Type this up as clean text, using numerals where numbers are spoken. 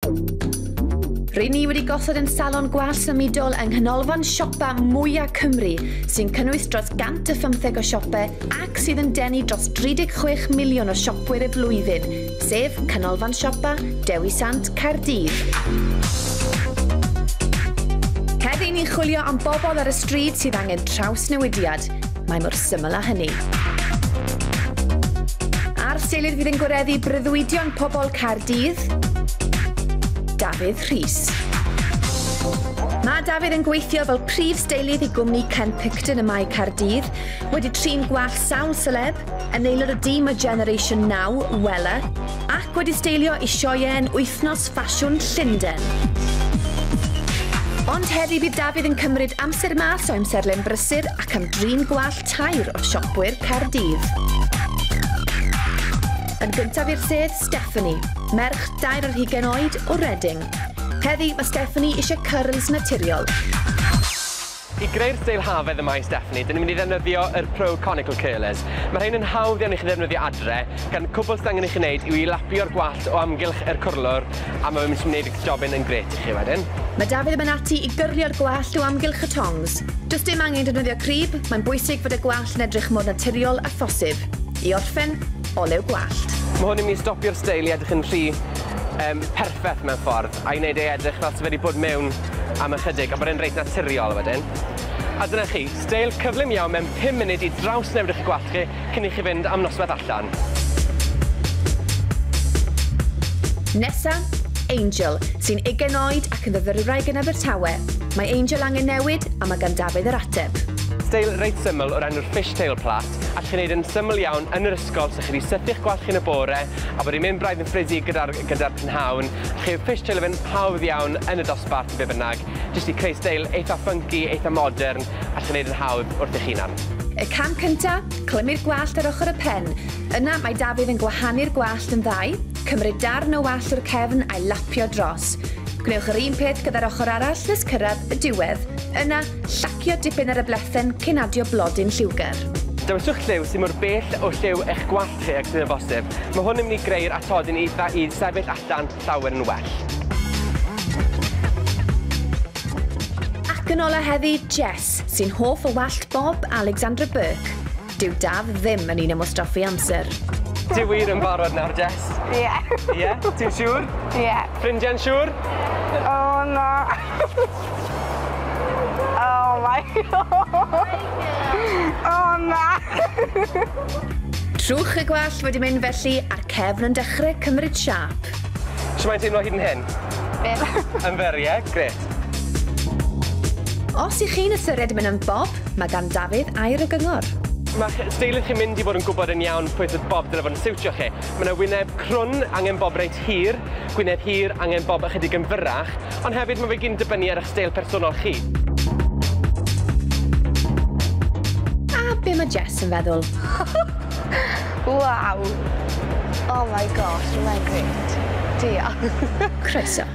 Rydyn ni wedi gosod yn Salon Symudol yng Nghanolfan Siopa mwyaf Cymru, sy'n cynnwys dros 115 o siopau ac sydd yn denu dros 36 miliwn o siopwyr y blwyddyn, sef Nghanolfan Siopa Dewi Sant Caerdydd. Heddiw ni'n chwilio am bobl ar y stryd sydd angen trawsnewidiad. Mae mor syml â hynny. Ar seilydd fydd yn gwireddu breuddwydion pobl Caerdydd, Dafydd Rhys. Mae Dafydd yn gweithio fel prif steilydd i gwmni Ken Picton y Mae Caerdydd, wedi trin gwall sawl celeb, yn aelod o dîm o Generation 9, Wela, ac wedi steilio i sioeau wythnos ffasiwn Llundain. Ond heddiw bydd Dafydd yn cymryd amser mas o amserlen brysur ac am drin gwall tair o siopwyr Caerdydd. Yn gyntaf i'r sedd, Stephanie, merch 22 oed o Reading. Heddi, mae Stephanie eisiau cyrls naturiol. I greu'r steil hafedd y mae Stephanie, dyn ni'n mynd i ddefnyddio yr Pro Conical Curlers. Mae rhain yn hawdd iawn i chi ddefnyddio adre, gan cwbl sydd angen i chi wneud yw i lapio'r gwallt o amgylch yr cwrlwr, a mae'n mynd i wneud eich jobyn yn gret i chi wedyn. Mae Dafydd yn mynd ati i gyrlio'r gwallt o amgylch y tongs. Does dim angen defnyddio crib, mae'n bwysig fod y gwallt yn edrych mor naturiol a phosib. I orffen, olew gwallt. Mae hwn yn mynd i stopio'r steil i edrych yn rhy perffaith mewn ffordd, a i wneud ei edrych fel sydd wedi bod mewn am ychydig, a bod e'n reit naturiol wedyn. A dyna chi, steil cyflym iawn mewn 5 munud i drawsnewid eich gwallt chi cyn i chi fynd am noswaith allan. Nesa, Angel, sy'n 20 oed ac yn fyfyrwraig yn Abertawe. Mae Angel angen newid a mae gan Dafydd yr ateb. Steil reit syml o'r enw'r fishtail plat, a chi'n gwneud yn syml iawn yn yr ysgol so chi wedi sythu'ch gwallt chi yn y bore a bod i'n mynd braidd yn ffrisi gyda'r prynhawn. Chi'n fishtail yn hawdd iawn yn y dosbarth be bynnag, jyst i creu steil eitha funky, eitha modern, a chi'n gwneud yn hawdd wrth eich hunan. Y cam cyntaf, clymu'r gwallt ar ochr y pen. Yna mae Dafydd yn gwahanu'r gwallt yn ddau, cymryd darn o wall o'r cefn a'i lapio dros. Gwnewch yr un peth gyda'r ochr arall nes cyrraedd y diwedd. Yna, llacio dipyn ar y blethen cyn adio blodyn lliwgar. Dewyswch lliw sy'n mor bell o lliw eich gwallt chi ac sy'n y bosib. Mae hwn yn mynd i greu'r atodyn i sefyll allan llawer yn well. Ac yn ola heddi, Jess, sy'n hoff o wallt Bob Alexandra Burke. Dyw Daf ddim yn un am ostoffi amser. Ti wir yn barod nawr, Jess? Ie. Ie? Ti'n siŵr? Ie. Ffrindiau'n siŵr? Oh, no. Oh, my God. Oh, no. Trwch y gwallt wedi mynd felly a'r cefn yn dechrau cymryd siap. Sut mae'n teimlo hyd yn hyn? Fyr. Yn fyr, ie? Gret. Os i chi'n ystyried mynd yn Bob, mae gan Dafydd air y gyngor. Mae steilydd chi'n mynd i fod yn gwybod yn iawn pwy oedd Bob dyle fod yn siwtio chi. Mae yna wyneb crwn angen Bob reit hir, gwyneb hir angen Bob ychydig yn fyrrach, ond hefyd mae fe gyn dibynnu ar eich steil personol chi. A be mae Jess yn feddwl? Wow. Oh my gosh, mae'n gret. Diolch. Croeso.